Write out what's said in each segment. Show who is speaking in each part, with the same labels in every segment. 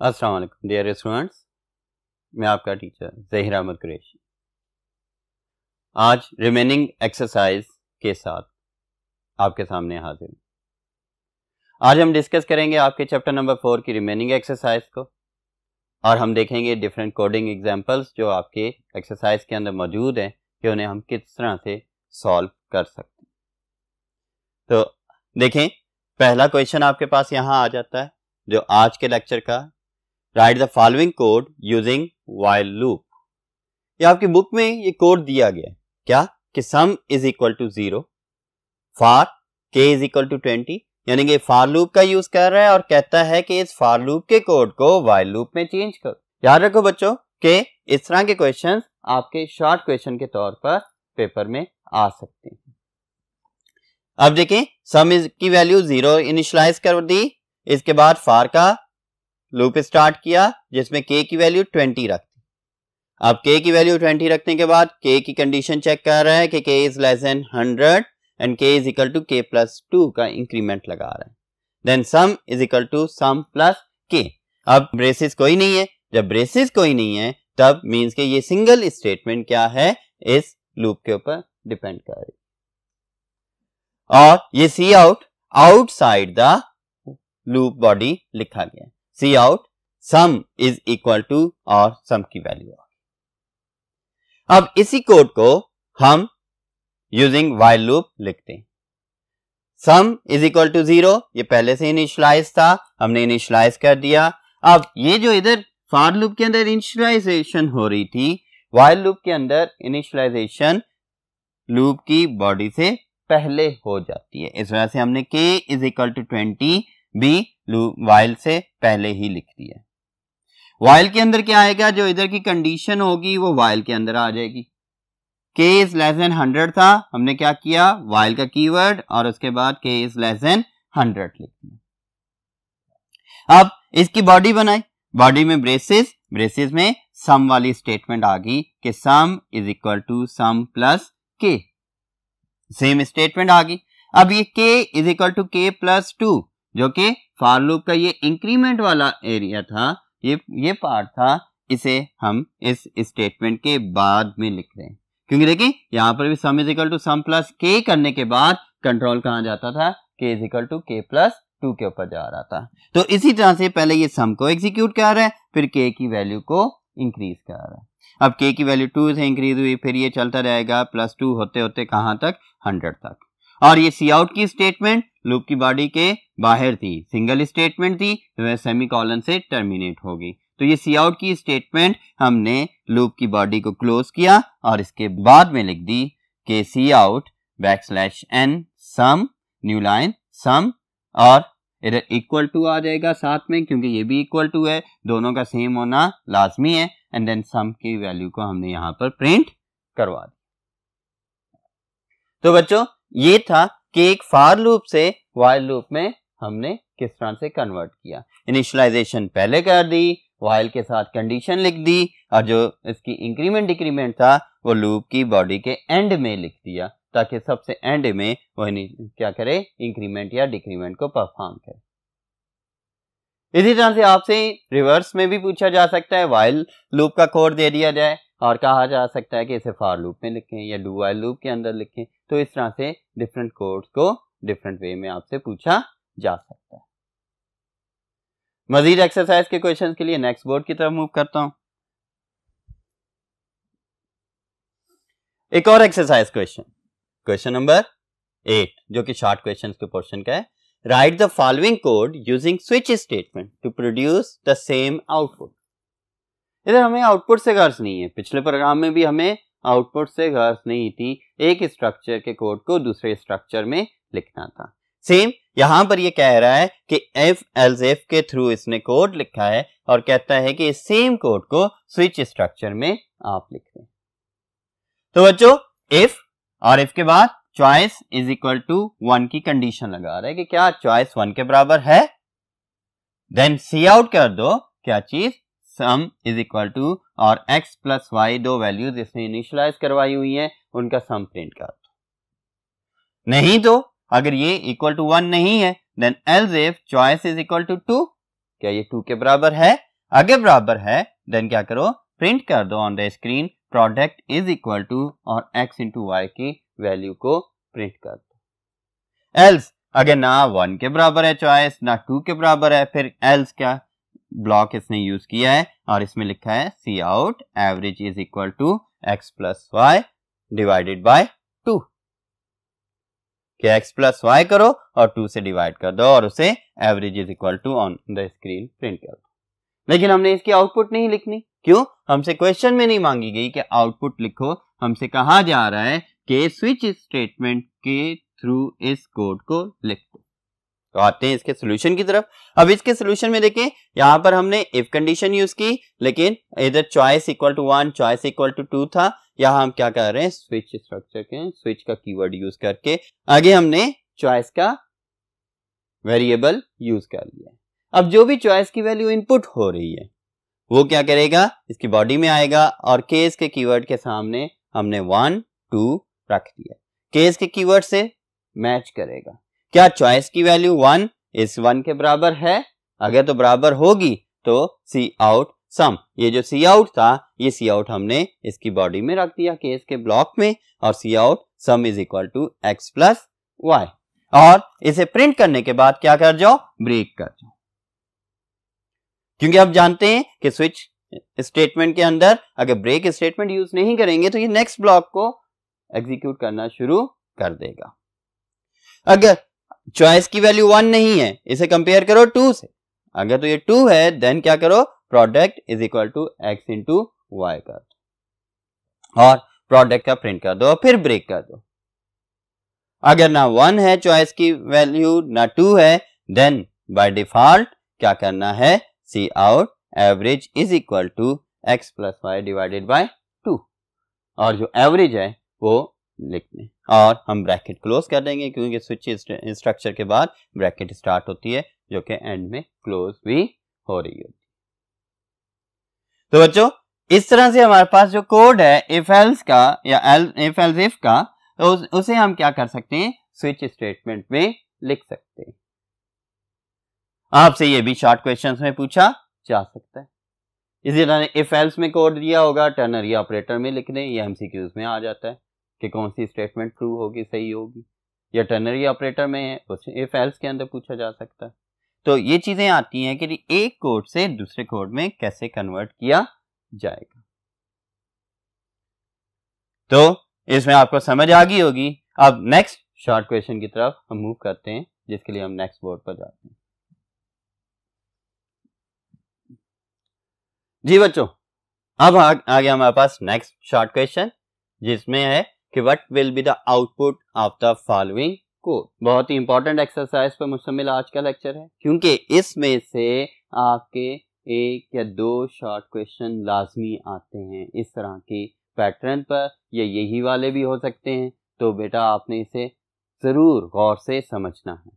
Speaker 1: अस्सलाम वालेकुम dear students, मैं आपका टीचर ज़हीर अहमद कुरैशी आज रिमेनिंग एक्सरसाइज के साथ आपके सामने हाजिर हूँ। आज हम डिस्कस करेंगे आपके चैप्टर नंबर 4 की रिमेनिंग एक्सरसाइज को और हम देखेंगे डिफरेंट कोडिंग एग्जांपल्स जो आपके एक्सरसाइज के अंदर मौजूद हैं कि उन्हें हम किस तरह से सॉल्व कर सकते हैं। तो देखें, पहला क्वेश्चन आपके पास यहाँ आ जाता है जो आज के लेक्चर का, right the following code using while loop. ये आपकी बुक में ये कोड दिया गया है क्या कि sum is equal to 0 for k is equal to 20, यानी कि फॉर लूप का यूज कर रहा है और कहता है कि इस फॉर लूप के कोड को व्हाइल लूप में चेंज करो। याद रखो बच्चों कि इस तरह के क्वेश्चंस आपके शॉर्ट क्वेश्चन के तौर पर पेपर में आ सकते हैं। अब देखें, सम इज की वैल्यू 0 इनिशियलाइज कर दी, इसके बाद फॉर का लूप स्टार्ट किया जिसमें k की वैल्यू 20 रखती। अब k की वैल्यू 20 रखने के बाद k की कंडीशन चेक कर रहा है कि k is less than 100 and k is equal to k plus 2 का इंक्रीमेंट लगा रहा है। Then sum is equal to sum plus k। अब ब्रेसेस कोई नहीं है, जब ब्रेसेस कोई नहीं है तब मींस के ये सिंगल स्टेटमेंट क्या है, इस लूप के ऊपर डिपेंड कर रही है। और ये cout outside the loop body लिखा गया है। Cout sum is equal to और सम की वैल्यू। अब इसी कोड को हम यूजिंग व्हाइल लूप लिखते हैं। सम इज इक्वल टू 0, ये पहले से इनिशियलाइज था, हमने इनिशियलाइज कर दिया। अब ये जो इधर फॉर लूप के अंदर इनिशियलाइजेशन हो रही थी, व्हाइल लूप के अंदर इनिशियलाइजेशन लूप की बॉडी से पहले हो जाती है। इस वजह से हमने k इज इक्वल टू 20 भी लूप व्हाइल से पहले ही लिख दिया। व्हाइल के अंदर क्या आएगा, जो इधर की कंडीशन होगी वो व्हाइल के अंदर आ जाएगी। k इज लेस देन 100 था, हमने क्या किया, व्हाइल का कीवर्ड और उसके बाद k इज लेस देन 100 लिख दिया। अब इसकी बॉडी बनाई, बॉडी में ब्रेसेस, ब्रेसेस में सम वाली स्टेटमेंट आ गई कि sum is equal to sum plus k, same statement आ गई। अब ये k is equal to k plus 2 जो कि फॉर लूप का ये इंक्रीमेंट वाला एरिया था, ये पार्ट था, इसे हम इस स्टेटमेंट के बाद में लिख रहे हैं। क्योंकि देखिए यहां पर भी sum is equal to sum plus k करने के बाद कंट्रोल कहां जाता था, k is equal to k plus 2 के ऊपर जा रहा था। तो इसी तरह से पहले ये सम को एग्जीक्यूट कर रहा है, फिर k की वैल्यू को इंक्रीज कर रहा है। अब k की वैल्यू 2 से इंक्रीज हुई, फिर ये चलता रहेगा प्लस 2 होते होते कहां तक, 100 तक। और ये सी आउट की स्टेटमेंट लूप की बॉडी के बाहर थी, सिंगल स्टेटमेंट थी, तो सेमीकोलन से टर्मिनेट होगी। तो ये सी आउट की स्टेटमेंट हमने लूप की बॉडी को क्लोज किया और इसके बाद में लिख दी कि सी आउट \n सम, न्यू लाइन सम, और इधर इक्वल टू आ जाएगा साथ में क्योंकि ये भी इक्वल टू है, दोनों का सेम होना लाजमी है। एंड देन सम की वैल्यू को हमने यहां पर प्रिंट करवा दी। तो बच्चों ये था कि एक फॉर लूप से व्हाइल लूप में हमने किस तरह से कन्वर्ट किया। इनिशियलाइजेशन पहले कर दी, व्हाइल के साथ कंडीशन लिख दी, और जो इसकी इंक्रीमेंट डिक्रीमेंट था वो लूप की बॉडी के एंड में लिख दिया ताकि सबसे एंड में वो क्या करे, इंक्रीमेंट या डिक्रीमेंट को परफॉर्म करे। इसी तरह से आपसे रिवर्स में भी पूछा जा सकता है, व्हाइल लूप का कोड दे दिया जाए और कहा जा सकता है कि इसे फॉर लूप में लिखें या डू व्हाइल लूप के अंदर लिखें। तो इस तरह से डिफरेंट कोड्स को डिफरेंट वे में आपसे पूछा जा सकता है। मजीद एक्सरसाइज के क्वेश्चंस के लिए नेक्स्ट बोर्ड की तरफ मूव करता हूं। एक और एक्सरसाइज क्वेश्चन नंबर 8 जो कि शॉर्ट क्वेश्चंस के पोर्शन का है। Write the following code using switch statement to produce the same output. इधर हमें आउटपुट से गर्ज नहीं है, पिछले प्रोग्राम में भी हमें आउटपुट से गर्ज नहीं थी, एक स्ट्रक्चर के कोड को दूसरे स्ट्रक्चर में लिखना था। सेम यहां पर ये कह रहा है कि इफ एल्स इफ के थ्रू इसने कोड लिखा है और कहता है कि इस सेम कोड को स्विच स्ट्रक्चर में आप लिख रहे हैं। तो बच्चों इफ और इफ के बाद चॉइस इज इक्वल टू 1 की कंडीशन लगा रहा है कि क्या चॉइस 1 के बराबर है, देन सी आउट कर दो क्या चीज, सम इज इक्वल टू और x प्लस वाई, दो वैल्यूज इसने इनिशियलाइज करवाई हुई है, उनका सम प्रिंट कर दो। नहीं तो अगर ये इक्वल टू 1 नहीं है then else if choice is equal to 2, क्या ये 2 के बराबर है, अगर बराबर है देन क्या करो, प्रिंट कर दो on the screen product is equal to और x इंटू वाई की वैल्यू को प्रिंट कर दो। एल्स अगर ना 1 के बराबर है चॉइस, ना 2 के बराबर है, फिर एल्स क्या ब्लॉक इसने यूज किया है और इसमें लिखा है cout average is equal to x plus Y divided by 2 कि x प्लस वाई करो और 2 से डिवाइड कर दो और उसे average is equal to on the screen print कर दो। लेकिन हमने इसकी आउटपुट नहीं लिखनी, क्यों? हमसे क्वेश्चन में नहीं मांगी गई कि आउटपुट लिखो, हमसे कहा जा रहा है कि स्विच स्टेटमेंट के थ्रू इस कोड को लिख दो। तो आते हैं इसके सोल्यूशन की तरफ। अब इसके सोल्यूशन में देखें, यहां पर हमने इफ कंडीशन यूज की, लेकिन इधर choice equal to 1 choice equal to 2 था। यहां हम क्या कर रहे हैं, स्विच स्ट्रक्चर के स्विच का कीवर्ड यूज करके आगे हमने चॉइस का वेरिएबल यूज कर लिया। अब जो भी चॉइस की वैल्यू इनपुट हो रही है वो क्या करेगा, इसकी बॉडी में आएगा और केस के कीवर्ड के सामने हमने 1 2 रख दिया, केस के कीवर्ड से मैच करेगा। क्या चॉइस की वैल्यू 1 इस 1 के बराबर है? अगर तो बराबर होगी तो सी आउट सम, ये जो सी आउट था ये सी आउट हमने इसकी बॉडी में रख दिया केस के ब्लॉक में, और cout sum is equal to X plus Y. और इसे प्रिंट करने के बाद क्या कर जाओ, ब्रेक कर जाओ, क्योंकि आप जानते हैं कि स्विच स्टेटमेंट के अंदर अगर ब्रेक स्टेटमेंट यूज नहीं करेंगे तो ये नेक्स्ट ब्लॉक को एग्जीक्यूट करना शुरू कर देगा। अगर चॉइस की वैल्यू 1 नहीं है, इसे कंपेयर करो 2 से, अगर तो ये 2 है देन क्या करो, product is equal to x into y कर दो और प्रोडक्ट का प्रिंट कर दो और फिर ब्रेक कर दो। अगर ना 1 है चॉइस की वैल्यू, ना 2 है, देन बाय डिफॉल्ट क्या करना है, cout average is equal to X plus Y divided by 2, और जो एवरेज है वो लिखने, और हम ब्रैकेट क्लोज कर देंगे क्योंकि स्विच स्ट्रक्चर के बाद ब्रैकेट स्टार्ट होती है जो कि एंड में क्लोज भी हो रही होती है। तो बच्चों इस तरह से हमारे पास जो कोड है इफ एल्स का या इफ एल्स इफ का, तो उसे हम क्या कर सकते हैं, स्विच स्टेटमेंट में लिख सकते हैं। आपसे ये भी शॉर्ट क्वेश्चंस में पूछा जा सकता है। इसी तरह इफ एल्स में कोड दिया होगा टर्नरी ऑपरेटर में लिख दें, ये एमसीक्यूज में आ जाता है कि कौन सी स्टेटमेंट ट्रू होगी, सही होगी, या टर्नरी ऑपरेटर में है उसे इफ एल्स के अंदर पूछा जा सकता है। तो ये चीजें आती हैं कि एक कोड से दूसरे कोड में कैसे कन्वर्ट किया जाएगा। तो इसमें आपको समझ आ गई होगी। अब नेक्स्ट शॉर्ट क्वेश्चन की तरफ हम मूव करते हैं, जिसके लिए हम नेक्स्ट बोर्ड पर जाते हैं। जी बच्चों, अब आ गया हमारे पास नेक्स्ट शॉर्ट क्वेश्चन, जिसमें है कि what will be the output of the following code. बहुत ही इंपॉर्टेंट एक्सरसाइज पर मुश्तमिल आज का लेक्चर है, क्योंकि इसमें से आपके 1 या 2 शॉर्ट क्वेश्चन लाजमी आते हैं इस तरह के पैटर्न पर, या यही वाले भी हो सकते हैं। तो बेटा आपने इसे जरूर गौर से समझना है।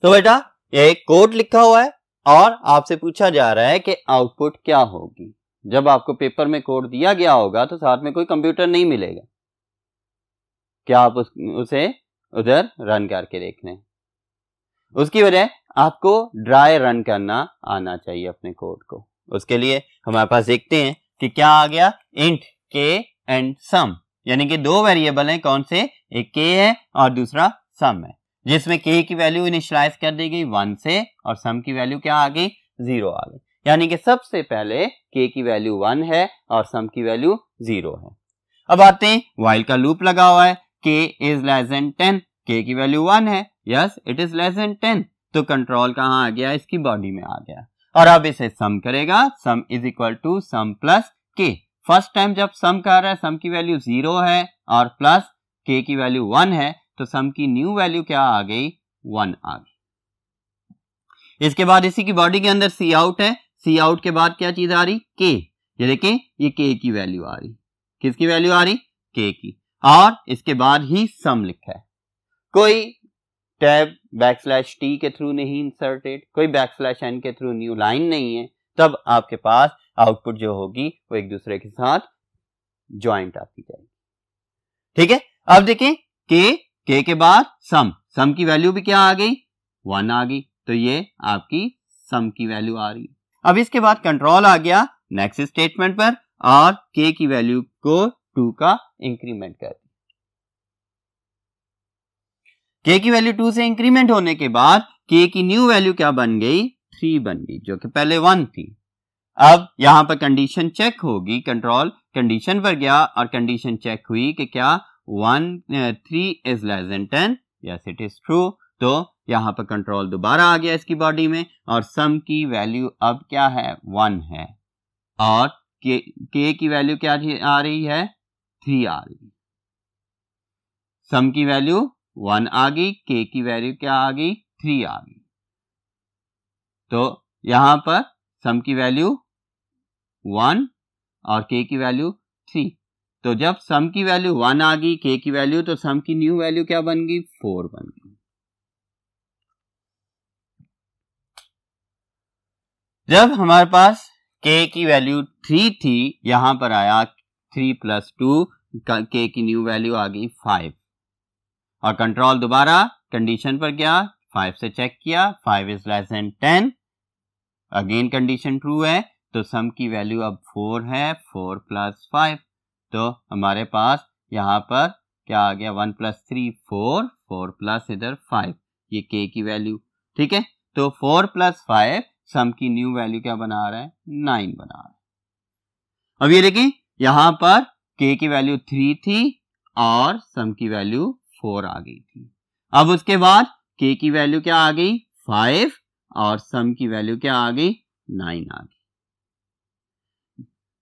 Speaker 1: तो बेटा ये एक कोड लिखा हुआ है और आपसे पूछा जा रहा है कि आउटपुट क्या होगी। जब आपको पेपर में कोड दिया गया होगा तो साथ में कोई कंप्यूटर नहीं मिलेगा, क्या आप उसे उधर रन करके देख लें। उसकी वजह आपको ड्राई रन करना आना चाहिए अपने कोड को। उसके लिए हमारे पास देखते हैं कि क्या आ गया, इंट के एंड सम, यानी कि 2 वेरिएबल हैं, कौन से, एक के है और दूसरा सम है, जिसमें के की वैल्यू इनिशियलाइज कर दी गई 1 से और सम की वैल्यू क्या आ गई, 0 आ गई। यानी कि सबसे पहले के की वैल्यू 1 है और सम की वैल्यू 0 है। अब आते हैं, व्हाइल का लूप लगा हुआ है, के इज लेस देन 10, के की वैल्यू 1 है, yes it is less then 10, तो कंट्रोल कहां आ गया, इसकी बॉडी में आ गया। और अब इसे सम करेगा, sum is equal to sum plus k. First time जब सम कर रहा है, सम की वैल्यू 0 है और प्लस के की वैल्यू 1 है, तो सम की न्यू वैल्यू क्या आ गई, 1 आ गई। इसके बाद इसी की बॉडी के अंदर सी आउट है, सी आउट के बाद क्या चीज आ रही, के। ये देखें ये के की वैल्यू आ रही, किसकी वैल्यू आ रही, के की, और इसके बाद ही सम लिखा है। कोई टैब बैकस्लैश टी के थ्रू नहीं इंसर्टेड, कोई बैकस्लैश एन के थ्रू न्यू लाइन नहीं है, तब आपके पास आउटपुट जो होगी वो एक दूसरे के साथ ज्वाइंट आती जाएगी। ठीक है, अब देखें के के बाद सम, सम की वैल्यू भी क्या आ गई, 1 आ गई, तो ये आपकी सम की वैल्यू आ रही। अब इसके बाद कंट्रोल आ गया नेक्स्ट स्टेटमेंट पर और k की वैल्यू को 2 का इंक्रीमेंट कर दिया। k की वैल्यू 2 से इंक्रीमेंट होने के बाद k की न्यू वैल्यू क्या बन गई, 3 बन गई, जो कि पहले 1 थी। अब यहां पर कंडीशन चेक होगी, कंट्रोल कंडीशन पर गया और कंडीशन चेक हुई कि क्या 3 is less then 10, yes it is true. तो यहां पर कंट्रोल दोबारा आ गया इसकी बॉडी में और सम की वैल्यू अब क्या है, 1 है और k की वैल्यू क्या आ रही है, 3 आ रही है। सम की वैल्यू 1 आ गई, k की वैल्यू क्या आ गई, 3 आ गई। तो यहां पर सम की वैल्यू 1 और k की वैल्यू 3। तो जब सम की वैल्यू 1 आ गई, k की वैल्यू, तो सम की न्यू वैल्यू क्या बन गई, 4 बन गई। जब हमारे पास k की वैल्यू 3 थी, यहां पर आया 3 + 2, k की न्यू वैल्यू आ गई 5 और कंट्रोल दोबारा कंडीशन पर गया, 5 से चेक किया, 5 is less then 10, again condition true है, तो सम की वैल्यू अब 4 है, 4 + 5, तो हमारे पास यहां पर क्या आ गया, 1 + 3 4, 4 प्लस इधर 5, ये k की वैल्यू, ठीक है। तो 4 + 5 सम की न्यू वैल्यू क्या बना रहा है, 9 बना रहा है। अब ये देखिए यहां पर k की वैल्यू 3 थी और सम की वैल्यू 4 आ गई थी। अब उसके बाद k की वैल्यू क्या आ गई, 5 और सम की वैल्यू क्या आ गई, 9 आ गई।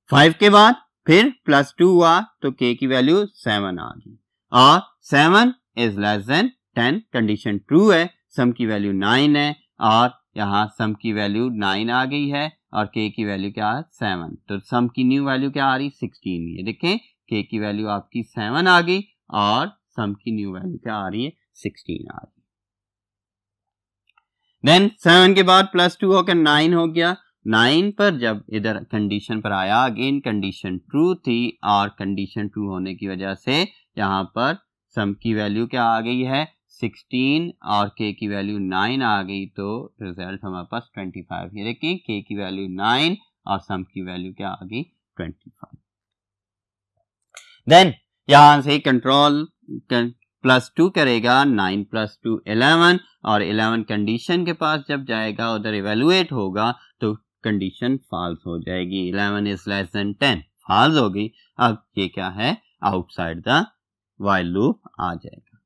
Speaker 1: 5 के बाद फिर +2 हुआ तो k की वैल्यू 7 आ गई और 7 is less then 10, condition true है, सम की वैल्यू 9 है और यहाँ सम की वैल्यू 9 आ गई है और k की वैल्यू क्या है, 7, तो सम की न्यू वैल्यू क्या आ रही, 16। ये देखें k की वैल्यू आपकी 7 आ गई और सम की न्यू वैल्यू क्या आ रही है, 16 आ रही है। देन 7 के बाद +2 होकर 9 हो गया। 9 पर जब इधर कंडीशन पर आया, अगेन कंडीशन ट्रू थी और कंडीशन ट्रू होने की वजह से यहाँ पर सम की वैल्यू क्या आ गई है, 16 और k की वैल्यू 9 आ गई, तो रिजल्ट हमारे पास 25। ये देखिए k की वैल्यू 9 और सम की वैल्यू क्या आ गई, 25। देन यहां से कंट्रोल +2 करेगा, 9 + 2 11 और 11 कंडीशन के पास जब जाएगा उधर इवेलुएट होगा तो कंडीशन फॉल्स हो जाएगी, 11 इज लेस देन 10 फॉल्स हो गई। अब ये क्या है, आउटसाइड द व्हाइल लूप आ जाएगा।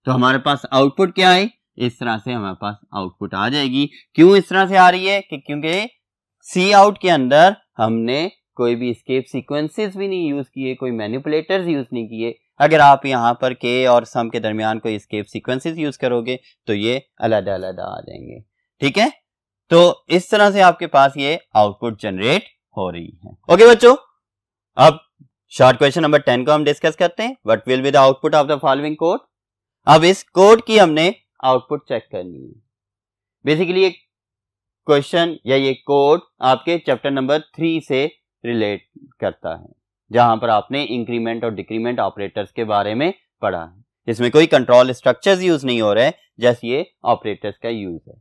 Speaker 1: तो हमारे पास आउटपुट क्या है, इस तरह से हमारे पास आउटपुट आ जाएगी। क्यों इस तरह से आ रही है कि क्योंकि सी आउट के अंदर हमने कोई भी एस्केप सीक्वेंसेस भी नहीं यूज किए, कोई मैनिपुलेटर्स यूज नहीं किए। अगर आप यहाँ पर k और सम के दरमियान कोई एस्केप सीक्वेंसेस यूज करोगे तो ये अलग अलग आ जाएंगे, ठीक है। तो इस तरह से आपके पास ये आउटपुट जनरेट हो रही है। ओके बच्चों, अब शॉर्ट क्वेश्चन नंबर 10 को हम डिस्कस करते हैं। What will be the output of the following code. अब इस कोड की हमने आउटपुट चेक करनी है। बेसिकली ये क्वेश्चन या ये कोड आपके चैप्टर नंबर 3 से रिलेट करता है, जहां पर आपने इंक्रीमेंट और डिक्रीमेंट ऑपरेटर्स के बारे में पढ़ा है। इसमें कोई कंट्रोल स्ट्रक्चर्स यूज नहीं हो रहे, जस्ट ये ऑपरेटर्स का यूज है।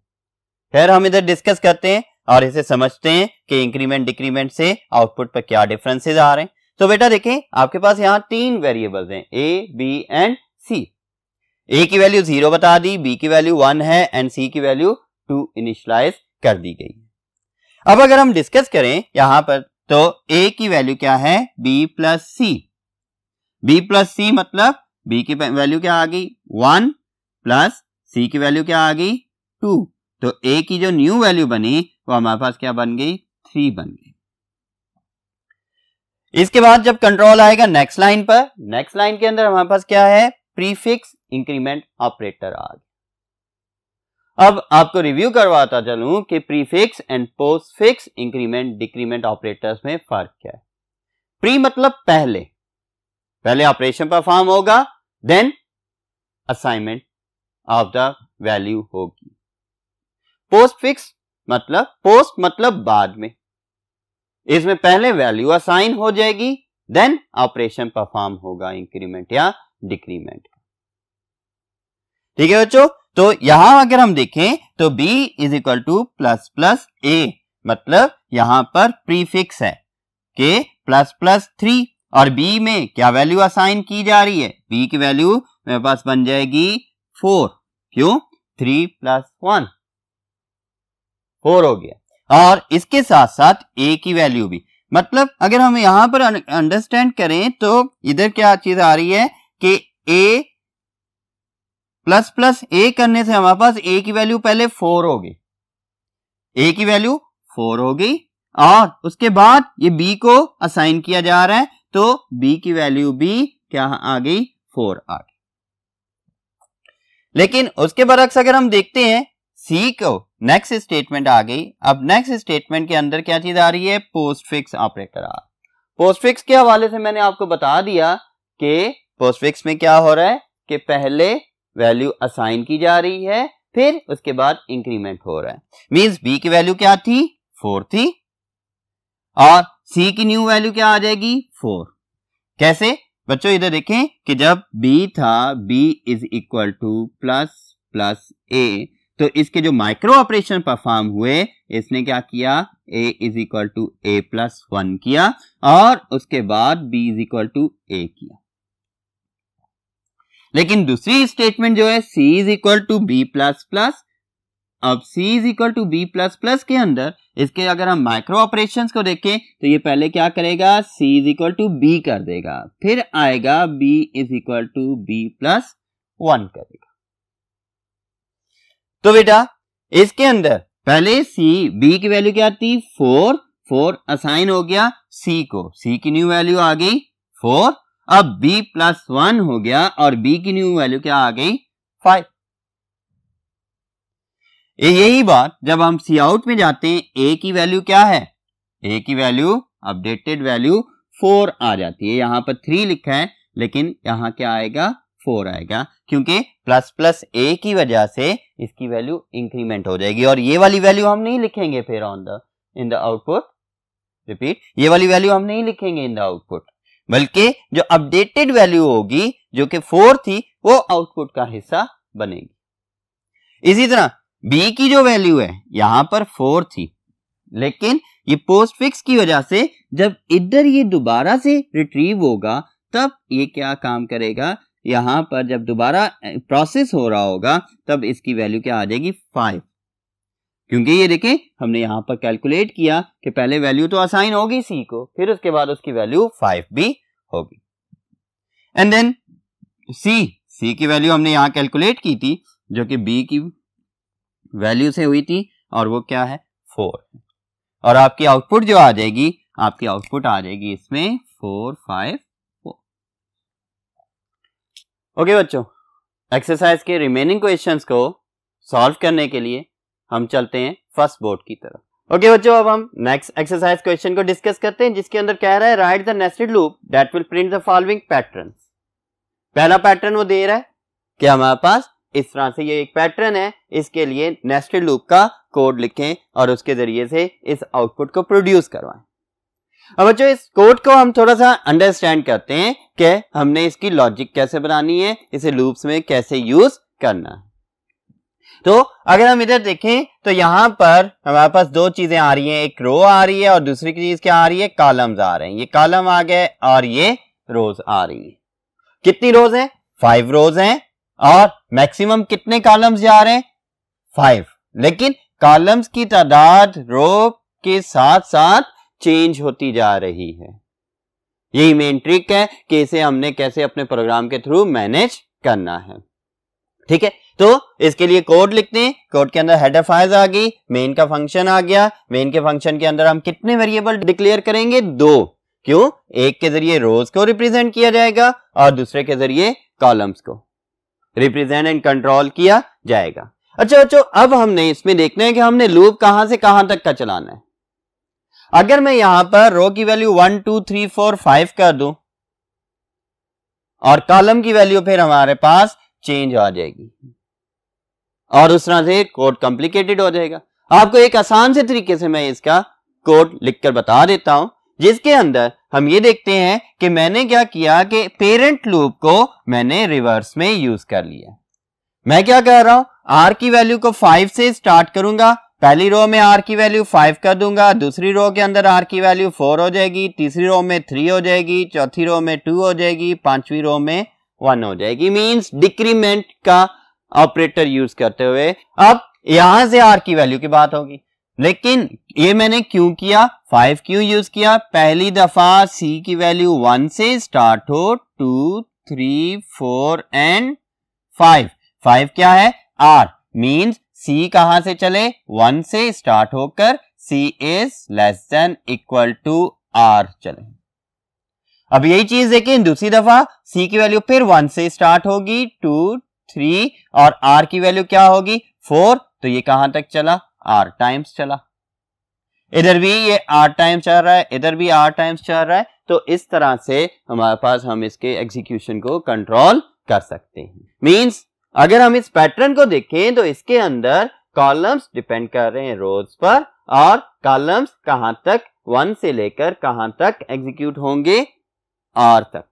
Speaker 1: फिर हम इधर डिस्कस करते हैं और इसे समझते हैं कि इंक्रीमेंट डिक्रीमेंट से आउटपुट पर क्या डिफरेंसेस आ रहे हैं। तो बेटा देखें, आपके पास यहाँ 3 वेरिएबल्स हैं, a, b and c। a की वैल्यू 0 बता दी, b की वैल्यू 1 है एंड c की वैल्यू 2 इनिशियलाइज कर दी गई। अब अगर हम डिस्कस करें यहां पर, तो a की वैल्यू क्या है, b + c। b + c मतलब b की वैल्यू क्या आ गई, 1 प्लस c की वैल्यू क्या आ गई, 2। तो a की जो न्यू वैल्यू बनी वो हमारे पास क्या बन गई, 3 बन गई। इसके बाद जब कंट्रोल आएगा नेक्स्ट लाइन पर, नेक्स्ट लाइन के अंदर हमारे पास क्या है, प्रीफिक्स इंक्रीमेंट ऑपरेटर आ गया। अब आपको रिव्यू करवाता चलूं कि prefix and postfix increment decrement operators में फर्क क्या है। प्री मतलब पहले ऑपरेशन परफॉर्म होगा, then assignment of the value होगी। पोस्टफिक्स मतलब, पोस्ट मतलब बाद में, इसमें पहले वैल्यू असाइन हो जाएगी, देन ऑपरेशन परफॉर्म होगा इंक्रीमेंट या डिक्रीमेंट। ठीक है बच्चों, तो यहां अगर हम देखें तो b = ++ a मतलब यहां पर प्रीफिक्स है के ++3 और बी में क्या वैल्यू असाइन की जा रही है, बी की वैल्यू मेरे पास बन जाएगी 4। क्यों? 3 + 1 4 हो गया। और इसके साथ साथ ए की वैल्यू भी, मतलब अगर हम यहां पर अंडरस्टैंड करें तो इधर क्या चीज आ रही है कि ए प्लस ए करने से हमारे पास ए की वैल्यू पहले 4 होगी, ए की वैल्यू 4 हो गई और उसके बाद ये बी को असाइन किया जा रहा है तो बी की वैल्यू भी क्या आ गई, 4 आ गई। लेकिन उसके बरक्स अगर हम देखते हैं सी को, नेक्स्ट स्टेटमेंट आ गई। अब नेक्स्ट स्टेटमेंट के अंदर क्या चीज आ रही है, पोस्टफिक्स ऑपरेटर आ। पोस्टफिक्स के हवाले से मैंने आपको बता दिया कि पोस्टफिक्स में क्या हो रहा है कि पहले वैल्यू असाइन की जा रही है फिर उसके बाद इंक्रीमेंट हो रहा है। मींस बी की वैल्यू क्या थी, 4 थी और सी की न्यू वैल्यू क्या आ जाएगी, 4। कैसे बच्चों, इधर देखें कि जब बी था b = ++ a, तो इसके जो माइक्रो ऑपरेशन परफॉर्म हुए इसने क्या किया, a = a+1 किया और उसके बाद b = a किया। लेकिन दूसरी स्टेटमेंट जो है c = b++, अब c = b++ के अंदर इसके अगर हम माइक्रो ऑपरेशंस को देखें तो ये पहले क्या करेगा, c = b कर देगा, फिर आएगा b = b+1 करेगा। तो बेटा इसके अंदर पहले b की वैल्यू क्या थी, 4 असाइन हो गया c को, c की न्यू वैल्यू आ गई 4, अब b+1 हो गया और b की न्यू वैल्यू क्या आ गई, 5। यही बात जब हम सी आउट में जाते हैं, ए की वैल्यू क्या है, ए की वैल्यू अपडेटेड वैल्यू 4 आ जाती है। यहां पर 3 लिखा है लेकिन यहां क्या आएगा, 4 आएगा, क्योंकि ++ a की वजह से इसकी वैल्यू इंक्रीमेंट हो जाएगी और ये वाली वैल्यू हम नहीं लिखेंगे फिर इन द आउटपुट, रिपीट, ये वाली वैल्यू हम नहीं लिखेंगे इन द आउटपुट, बल्कि जो अपडेटेड वैल्यू होगी जो कि 4 थी वो आउटपुट का हिस्सा बनेगी। इसी तरह b की जो वैल्यू है यहां पर 4 थी, लेकिन ये पोस्टफिक्स की वजह से जब इधर ये दोबारा से रिट्रीव होगा तब ये क्या काम करेगा, यहां पर जब दोबारा प्रोसेस हो रहा होगा तब इसकी वैल्यू क्या आ जाएगी, 5। क्योंकि ये देखें हमने यहां पर कैलकुलेट किया कि पहले वैल्यू तो असाइन होगी c को, फिर उसके बाद उसकी वैल्यू 5 भी होगी। एंड देन c की वैल्यू हमने यहां कैलकुलेट की थी जो कि b की वैल्यू से हुई थी और वो क्या है, 4, और आपकी आउटपुट जो आ जाएगी, आपकी आउटपुट आ जाएगी इसमें 4, 5, 4। ओके बच्चों, एक्सरसाइज के रिमेनिंग क्वेश्चंस को सॉल्व करने के लिए हम चलते हैं फर्स्ट बोर्ड की तरफ। ओके बच्चों, अब हम नेक्स्ट एक्सरसाइज क्वेश्चन को डिस्कस करते हैं जिसके अंदर कह रहा है write the nested loop that will print the following patterns. पहला पैटर्न वो दे रहा है कि हमारे पास इस तरह से ये एक पैटर्न है, इसके लिए नेस्टेड लूप का कोड लिखें और उसके जरिए से इस आउटपुट को प्रोड्यूस करवाएं। अब बच्चों इस कोड को हम थोड़ा सा अंडरस्टैंड करते हैं कि हमने इसकी लॉजिक कैसे बनानी है, इसे लूप्स में कैसे यूज करना है। तो अगर हम इधर देखें तो यहां पर हमारे पास दो चीजें आ रही हैं, एक रो आ रही है और दूसरी चीज क्या आ रही है, कॉलम्स आ रहे हैं। ये कॉलम आ गए और ये रोज आ रही है। कितनी रोज हैं, 5 रोज हैं और मैक्सिमम कितने कॉलम्स जा रहे हैं, 5। लेकिन कॉलम्स की तादाद रो के साथ साथ चेंज होती जा रही है। यही मेन ट्रिक है कि इसे हमने कैसे अपने प्रोग्राम के थ्रू मैनेज करना है। ठीक है, तो इसके लिए कोड लिखते हैं। कोड के अंदर हेडर फाइल्स आ गई, मेन का फंक्शन आ गया। मेन के फंक्शन के अंदर हम कितने वेरिएबल डिक्लेयर करेंगे, 2। क्यों, एक के जरिए रोज को रिप्रेजेंट किया जाएगा और दूसरे के जरिए कॉलम्स को रिप्रेजेंट एंड कंट्रोल किया जाएगा। अच्छा बच्चों, अब हमने इसमें देखना है कि हमने लूप कहां से कहां तक का चलाना है। अगर मैं यहां पर रो की वैल्यू 1 2 3 4 5 कर दूं और कॉलम की वैल्यू फिर हमारे पास चेंज आ जाएगी और उस तरह से कोड कॉम्प्लिकेटेड हो जाएगा। आपको एक आसान से तरीके से मैं इसका कोड लिखकर बता देता हूं, जिसके अंदर हम ये देखते हैं कि मैंने क्या किया कि पेरेंट लूप को मैंने रिवर्स में यूज कर लिया। मैं क्या कर रहा हूं, r की वैल्यू को 5 से स्टार्ट करूंगा, पहली रो में r की वैल्यू 5 कर दूंगा, दूसरी रो के अंदर r की वैल्यू 4 हो जाएगी, तीसरी रो में 3 हो जाएगी, चौथी रो में 2 हो जाएगी, पांचवी रो में 1 हो जाएगी। मींस डिक्रीमेंट का ऑपरेटर यूज करते हुए अब यहां से r की वैल्यू की बात होगी। लेकिन ये मैंने क्यों किया, 5 क्यों यूज किया, पहली दफा c की वैल्यू 1 से स्टार्ट हो, 2 3 4 एंड 5। 5 क्या है, r, मींस c कहां से चले, 1 से स्टार्ट होकर c is less than equal to r चले। अब यही चीज देखें, दूसरी दफा c की वैल्यू फिर 1 से स्टार्ट होगी, 2 3 और r की वैल्यू क्या होगी 4, तो ये कहां तक चला, r टाइम्स चला। इधर भी ये r टाइम्स चल रहा है, इधर भी r टाइम्स चल रहा है। तो इस तरह से हमारे पास हम इसके एग्जीक्यूशन को कंट्रोल कर सकते हैं। मींस अगर हम इस पैटर्न को देखें तो इसके अंदर कॉलम्स डिपेंड कर रहे हैं रोज पर, और कॉलम्स कहां तक, 1 से लेकर कहां तक एग्जीक्यूट होंगे, r तक।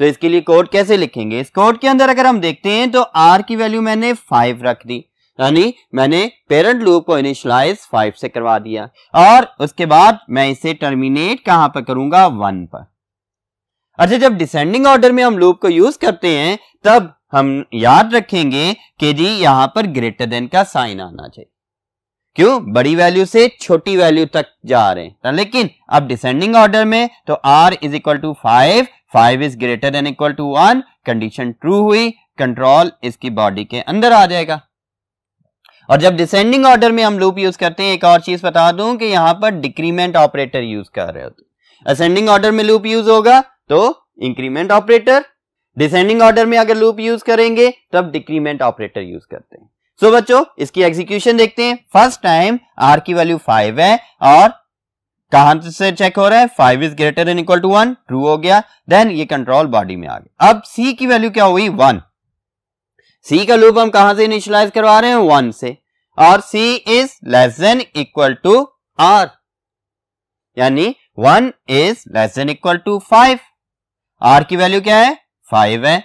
Speaker 1: तो इसके लिए कोड कैसे लिखेंगे, इस कोड के अंदर अगर हम देखते हैं तो r की वैल्यू मैंने 5 रख दी, यानी मैंने पेरेंट लूप को इनिशियलाइज 5 से करवा दिया, और उसके बाद मैं इसे टर्मिनेट कहां पर करूंगा, 1 पर। अच्छा, जब डिसेंडिंग ऑर्डर में हम लूप को यूज करते हैं तब हम याद रखेंगे कि जी यहां पर ग्रेटर देन का साइन आना चाहिए। क्यों, बड़ी वैल्यू से छोटी वैल्यू तक जा रहे हैं। लेकिन अब डिसेंडिंग ऑर्डर में तो r is equal to 5, 5 is greater than equal to 1, condition true हुई, कंट्रोल इसकी बॉडी के अंदर आ जाएगा। और जब डिसेंडिंग ऑर्डर में हम लूप यूज करते हैं, एक और चीज बता दूं कि यहां पर डिक्रीमेंट ऑपरेटर यूज कर रहे होते हैं। असेंडिंग ऑर्डर में लूप यूज होगा तो इंक्रीमेंट ऑपरेटर, डिसेंडिंग ऑर्डर में अगर लूप यूज करेंगे तब डिक्रीमेंट ऑपरेटर यूज करते हैं। सो बच्चों, इसकी एग्जीक्यूशन देखते हैं। फर्स्ट टाइम r की वैल्यू 5 है और कहां से चेक हो रहा है, 5 is greater than equal to 1, true हो गया। देन ये कंट्रोल बॉडी में आ गया। अब c की वैल्यू क्या हुई, 1। c का लूप हम कहां से इनिशियलाइज करवा रहे हैं, 1 से, और c is less than equal to r, यानी 1 is less than equal to 5। r की वैल्यू क्या है, 5 है।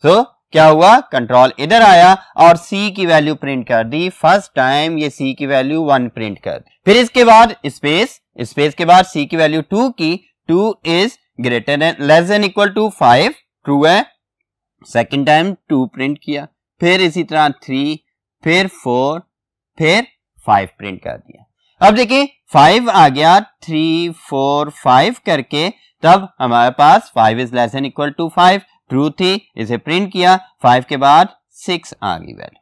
Speaker 1: तो क्या हुआ, कंट्रोल इधर आया और c की वैल्यू प्रिंट कर दी। फर्स्ट टाइम ये c की वैल्यू 1 प्रिंट कर दी। फिर इसके बाद स्पेस के बाद c की वैल्यू 2 की, 2 is greater than less than equal to 5, true है। सेकंड टाइम 2 प्रिंट किया, फिर इसी तरह 3, फिर 4, फिर 5 प्रिंट कर दिया। अब देखिए 5 आ गया, 3 4 5 करके, तब हमारे पास 5 is less than equal to 5, true थी, इसे प्रिंट किया। 5 के बाद 6 आ गई वैल्यू।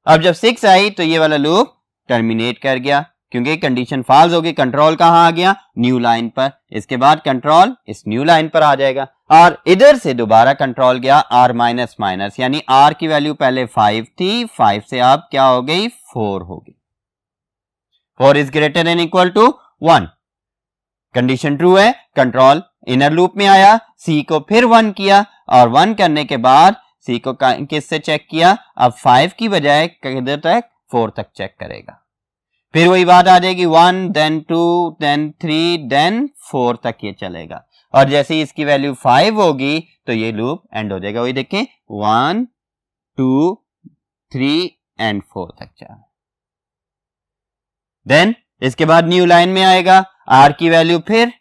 Speaker 1: अब जब 6 आई तो ये वाला लूप टर्मिनेट कर गया, क्योंकि कंडीशन फॉल्स होगी। कंट्रोल कहां आ गया, न्यू लाइन पर। इसके बाद कंट्रोल इस न्यू लाइन पर आ जाएगा, और इधर से दोबारा कंट्रोल गया r माइनस माइनस, यानी r की वैल्यू पहले 5 थी, 5 से अब क्या हो गई, 4 हो गई। 4 is greater than equal to 1, condition true है। कंट्रोल इनर लूप में आया, c को फिर 1 किया, और 1 करने के बाद c को किससे चेक किया, अब 5 की बजाय किधर तक, 4 तक चेक करेगा। फिर वही बात आ जाएगी, 1 देन 2 देन 3 देन 4 तक ये चलेगा, और जैसे ही इसकी वैल्यू 5 होगी तो ये लूप एंड हो जाएगा। वही देखें, 1 2 3 एंड 4 तक चला। देन इसके बाद न्यू लाइन में आएगा, r की वैल्यू फिर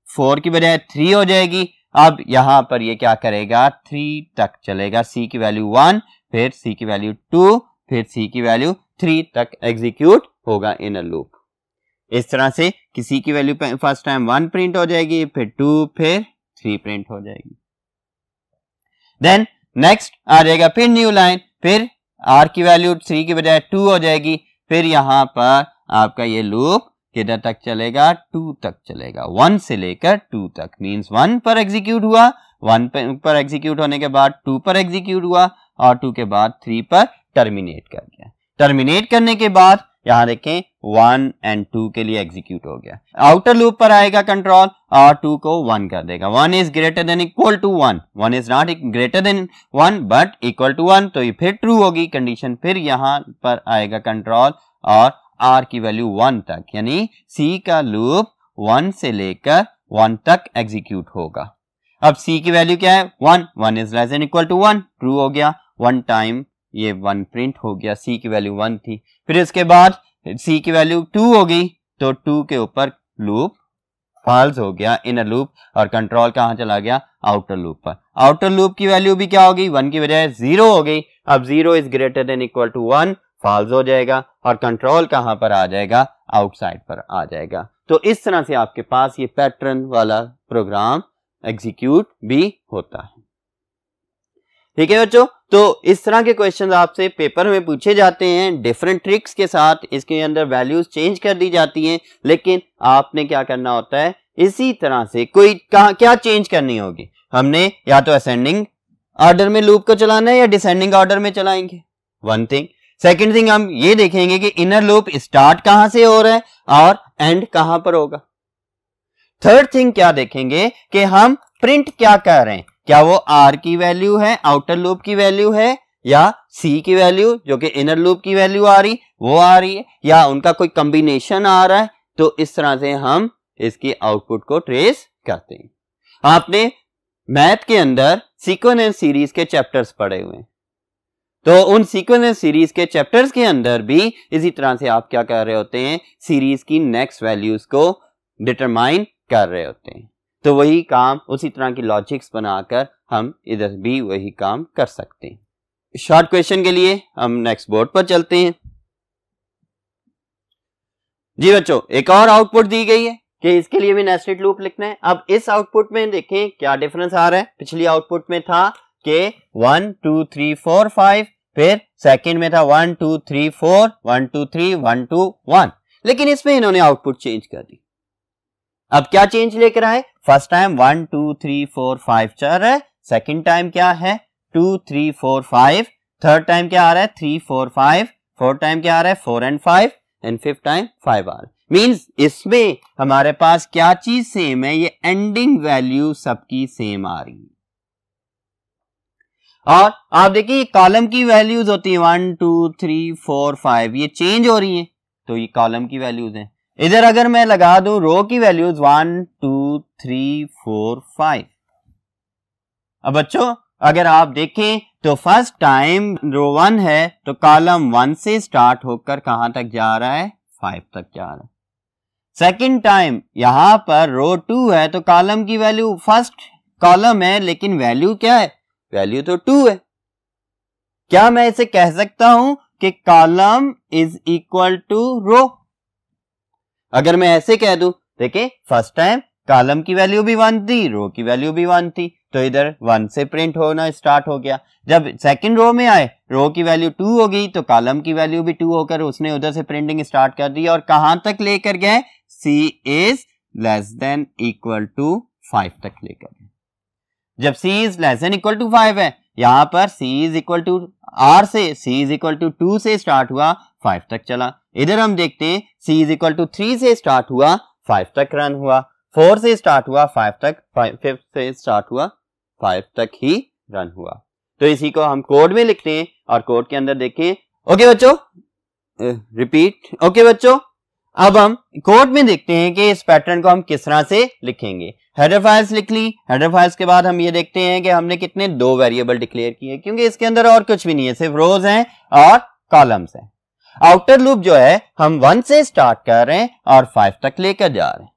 Speaker 1: 4 की बजाय 3 हो जाएगी। अब यहां पर ये क्या करेगा, 3 तक चलेगा। c की वैल्यू 1, फिर c की वैल्यू 2, फिर c की वैल्यू 3 तक एग्जीक्यूट होगा इनर लूप। इस तरह से किसी की वैल्यू फर्स्ट टाइम 1 प्रिंट हो जाएगी, फिर 2, फिर 3 प्रिंट हो जाएगी। देन नेक्स्ट आ जाएगा फिर न्यू लाइन, फिर r की वैल्यू 3 की बजाय 2 हो जाएगी। फिर यहां पर आपका ये लूप किधर तक चलेगा, 2 तक चलेगा, 1 से लेकर 2 तक। मींस 1 पर एग्जीक्यूट हुआ, 1 पर एग्जीक्यूट होने के बाद 2 पर एग्जीक्यूट हुआ, और 2 के बाद 3 पर टर्मिनेट कर गया। टर्मिनेट करने के बाद यहां देखें 1 एंड 2 के लिए एग्जीक्यूट हो गया। आउटर लूप पर आएगा कंट्रोल और 2 को 1 कर देगा। 1 is greater than equal to 1, 1 is not greater than 1 but equal to 1, तो ये फिर ट्रू होगी कंडीशन। फिर यहां पर आएगा कंट्रोल और r की वैल्यू 1 तक, यानी c का लूप 1 से लेकर 1 तक एग्जीक्यूट होगा। अब c की वैल्यू क्या है, 1 is less than equal to 1, true हो गया। 1 टाइम ये 1 प्रिंट हो गया, सी की वैल्यू 1 थी। फिर इसके बाद सी की वैल्यू 2 हो गई, तो 2 के ऊपर लूप फॉल्स हो गया, इनर लूप, और कंट्रोल कहाँ चला गया, आउटर लूप पर। आउटर लूप की वैल्यू भी क्या हो गई, 1 की बजाय 0 हो गई। अब 0 is greater than equal to 1 false हो जाएगा, और कंट्रोल कहाँ पर आ जाएगा, आउटसाइड पर आ जाएगा। तो इस तरह से आपके पास ये पैटर्न वाला प्रोग्राम एग्जीक्यूट भी होता है। ठीक है बच्चों, तो इस तरह के क्वेश्चन आपसे पेपर में पूछे जाते हैं, डिफरेंट ट्रिक्स के साथ इसके अंदर वैल्यूज चेंज कर दी जाती हैं, लेकिन आपने क्या करना होता है, इसी तरह से कोई क्या चेंज करनी होगी, हमने या तो असेंडिंग ऑर्डर में लूप को चलाना है या डिसेंडिंग ऑर्डर में चलाएंगे, वन थिंग। सेकेंड थिंग हम ये देखेंगे कि इनर लूप स्टार्ट कहां से हो रहा है और एंड कहां पर होगा। थर्ड थिंग क्या देखेंगे कि हम प्रिंट क्या कर रहे हैं, क्या वो आर की वैल्यू है, आउटर लूप की वैल्यू है, या सी की वैल्यू जो कि इनर लूप की वैल्यू आ रही वो आ रही है, या उनका कोई कॉम्बिनेशन आ रहा है। तो इस तरह से हम इसकी आउटपुट को ट्रेस करते हैं। आपने मैथ के अंदर सीक्वेंस सीरीज के चैप्टर्स पढ़े हुए हैं, तो उन सीक्वेंस सीरीज के चैप्टर्स के अंदर भी इसी तरह से आप क्या कर रहे होते हैं, सीरीज की नेक्स्ट वैल्यूज को डिटरमाइन कर रहे होते हैं। तो वही काम उसी तरह की लॉजिक्स बनाकर हम इधर भी वही काम कर सकते हैं। शॉर्ट क्वेश्चन के लिए हम नेक्स्ट बोर्ड पर चलते हैं। जी बच्चों, एक और आउटपुट दी गई है कि इसके लिए भी नेस्टेड लूप लिखना है। अब इस आउटपुट में देखें क्या डिफरेंस आ रहा है। पिछली आउटपुट में था कि 1 2 3 4 5, फिर सेकंड में था 1 2 3 4 1 2 3 1 2 1, लेकिन इसमें इन्होंने आउटपुट चेंज कर दी। अब क्या चेंज लेकर आए, फर्स्ट टाइम 1 2 3 4 5 चल रहा है, सेकंड टाइम क्या है 2 3 4 5, थर्ड टाइम क्या आ रहा है 3 4 5, फोर्थ टाइम क्या आ रहा है 4 and 5, एंड फिफ्थ टाइम 5 आ रहा है। मींस इसमें हमारे पास क्या चीज सेम है, ये एंडिंग वैल्यू सबकी सेम आ रही है। और आप देखिए कॉलम की वैल्यूज होती है 1 2 3 4 5, ये चेंज हो रही है, तो ये कॉलम की वैल्यूज हैं। इधर अगर मैं लगा दूं रो की वैल्यूज 1 2 3 4 5। अब बच्चों अगर आप देखें तो फर्स्ट टाइम रो 1 है तो कॉलम 1 से स्टार्ट होकर कहां तक जा रहा है, 5 तक जा रहा है। सेकंड टाइम यहां पर रो 2 है तो कॉलम की वैल्यू फर्स्ट कॉलम है, लेकिन वैल्यू क्या है, वैल्यू तो 2 है। क्या मैं इसे कह सकता हूं कि कॉलम इज इक्वल टू रो? अगर मैं ऐसे कह दूं, देखिए फर्स्ट टाइम कॉलम की वैल्यू भी 1 थी, रो की वैल्यू भी 1 थी, तो इधर 1 से प्रिंट होना स्टार्ट हो गया। जब सेकंड रो में आए रो की वैल्यू 2 हो गई, तो कॉलम की वैल्यू भी 2 होकर उसने उधर से प्रिंटिंग स्टार्ट कर दी, और कहां तक लेकर गए, C is less than equal to 5 तक लेकर गए। जब C is less than equal to 5 है, यहां पर C is equal to R से C इज इक्वल टू 2 से स्टार्ट हुआ, 5 तक चला। इधर हम देखते हैं C इज इक्वल टू 3 से स्टार्ट हुआ, 5 तक रन हुआ, 4 से स्टार्ट हुआ 5 तक, 5 से स्टार्ट हुआ 5 तक ही रन हुआ। तो इसी को हम कोड में लिखते हैं और कोड के अंदर देखें। ओके बच्चों, रिपीट। ओके बच्चों, अब हम कोड में देखते हैं कि इस पैटर्न को हम किस तरह से लिखेंगे। हेडर फाइल्स लिख ली, हेडर फाइल्स के बाद हम ये देखते हैं कि हमने कितने 2 वेरिएबल डिक्लेयर किए, क्योंकि इसके अंदर और कुछ भी नहीं है, सिर्फ रोज हैं और कॉलम्स हैं। आउटर लूप जो है हम 1 से स्टार्ट कर रहे हैं और 5 तक लेकर जा रहे हैं।